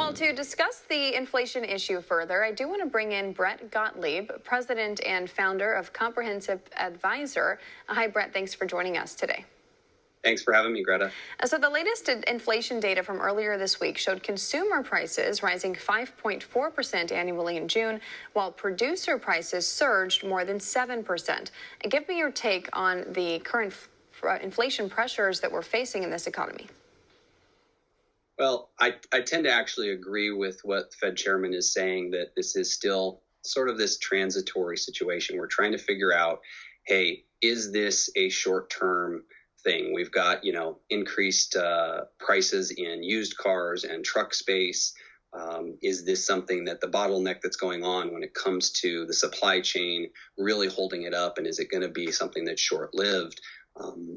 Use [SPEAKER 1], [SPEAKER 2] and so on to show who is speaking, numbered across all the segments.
[SPEAKER 1] Well, to discuss the inflation issue further, I do want to bring in Brett Gottlieb, president and founder of Comprehensive Advisor. Hi, Brett. Thanks for joining us today.
[SPEAKER 2] Thanks for having me, Greta.
[SPEAKER 1] So the latest inflation data from earlier this week showed consumer prices rising 5.4% annually in June, while producer prices surged more than 7%. Give me your take on the current inflation pressures that we're facing in this economy.
[SPEAKER 2] Well, I tend to actually agree with what the Fed chairman is saying, that this is still sort of this transitory situation. We're trying to figure out, hey, is this a short-term thing? We've got, increased prices in used cars and truck space. Is this something that the bottleneck that's going on when it comes to the supply chain really holding it up? And is it going to be something that's short-lived?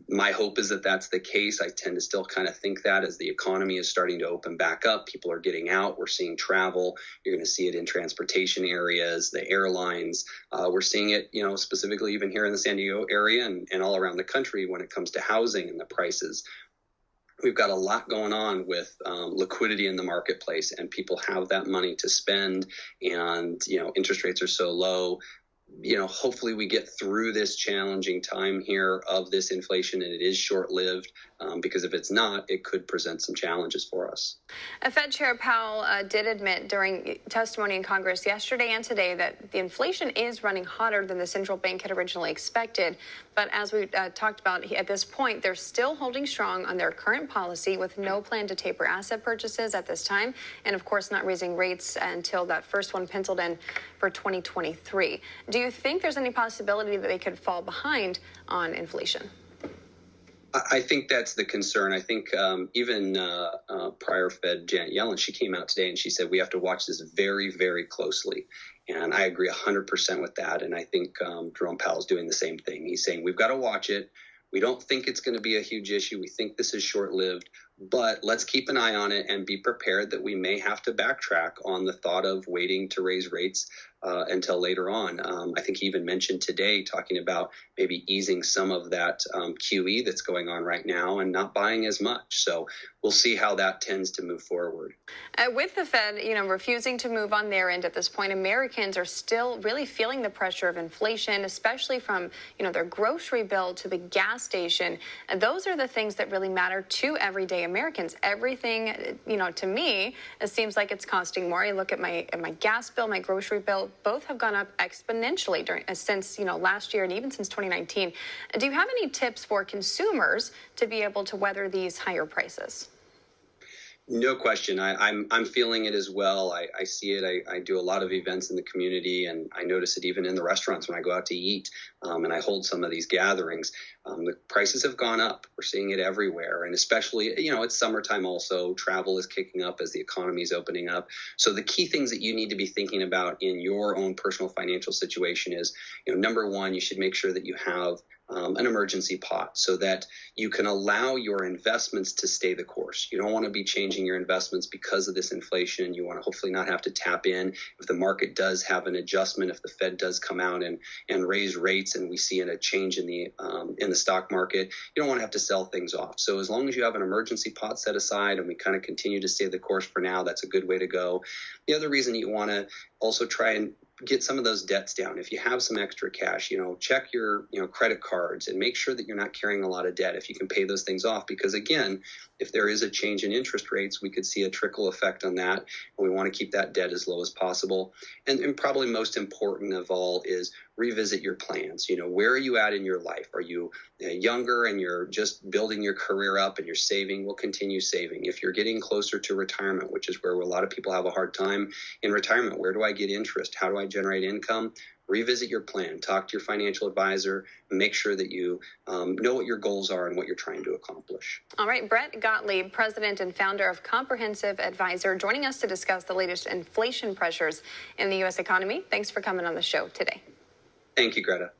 [SPEAKER 2] My hope is that that's the case. I tend to still kind of think that as the economy is starting to open back up, people are getting out. We're seeing travel. You're going to see it in transportation areas, the airlines. We're seeing it, specifically even here in the San Diego area and all around the country when it comes to housing and the prices. We've got a lot going on with liquidity in the marketplace, and people have that money to spend, and, interest rates are so low. Hopefully we get through this challenging time here of this inflation, and it is short-lived, because if it's not, it could present some challenges for us.
[SPEAKER 1] Fed Chair Powell did admit during testimony in Congress yesterday and today that the inflation is running hotter than the central bank had originally expected. But as we talked about, at this point, they're still holding strong on their current policy with no plan to taper asset purchases at this time. And of course, not raising rates until that first one penciled in for 2023. Do you think there's any possibility that they could fall behind on inflation?
[SPEAKER 2] I think that's the concern. I think even prior Fed Janet Yellen, she came out today and she said we have to watch this very, very closely. And I agree 100% with that. And I think Jerome Powell's doing the same thing. He's saying we've got to watch it. We don't think it's going to be a huge issue. We think this is short-lived, but let's keep an eye on it and be prepared that we may have to backtrack on the thought of waiting to raise rates until later on. I think he even mentioned today talking about maybe easing some of that QE that's going on right now and not buying as much. So we'll see how that tends to move forward.
[SPEAKER 1] With the Fed, refusing to move on their end at this point, Americans are still really feeling the pressure of inflation, especially from, their grocery bill to the gas station. And those are the things that really matter to everyday Americans. Everything, to me, it seems like it's costing more. I look at my gas bill, my grocery bill, both have gone up exponentially since, last year and even since 2019. Do you have any tips for consumers to be able to weather these higher prices?
[SPEAKER 2] No question. I'm feeling it as well. I see it. I do a lot of events in the community, and I notice it even in the restaurants when I go out to eat, and I hold some of these gatherings. The prices have gone up. We're seeing it everywhere, and especially, it's summertime also. Travel is kicking up as the economy is opening up. So the key things that you need to be thinking about in your own personal financial situation is, number one, you should make sure that you have an emergency pot so that you can allow your investments to stay the course. You don't want to be changing your investments because of this inflation. You want to hopefully not have to tap in if the market does have an adjustment, if the Fed does come out and raise rates and we see a change in the stock market. You don't want to have to sell things off. So as long as you have an emergency pot set aside and we kind of continue to stay the course for now, that's a good way to go. The other reason you want to also try and get some of those debts down. If you have some extra cash, check your, credit cards and make sure that you're not carrying a lot of debt if you can pay those things off. Because again, if there is a change in interest rates, we could see a trickle effect on that. And we want to keep that debt as low as possible. And probably most important of all is revisit your plans. Where are you at in your life? Are you younger and you're just building your career up and you're saving? Well, continue saving. If you're getting closer to retirement, which is where a lot of people have a hard time in retirement, where do I get interest? How do I generate income? Revisit your plan. Talk to your financial advisor. Make sure that you know what your goals are and what you're trying to accomplish.
[SPEAKER 1] All right, Brett Gottlieb, president and founder of Comprehensive Advisor, joining us to discuss the latest inflation pressures in the U.S. economy. Thanks for coming on the show today.
[SPEAKER 2] Thank you, Greta.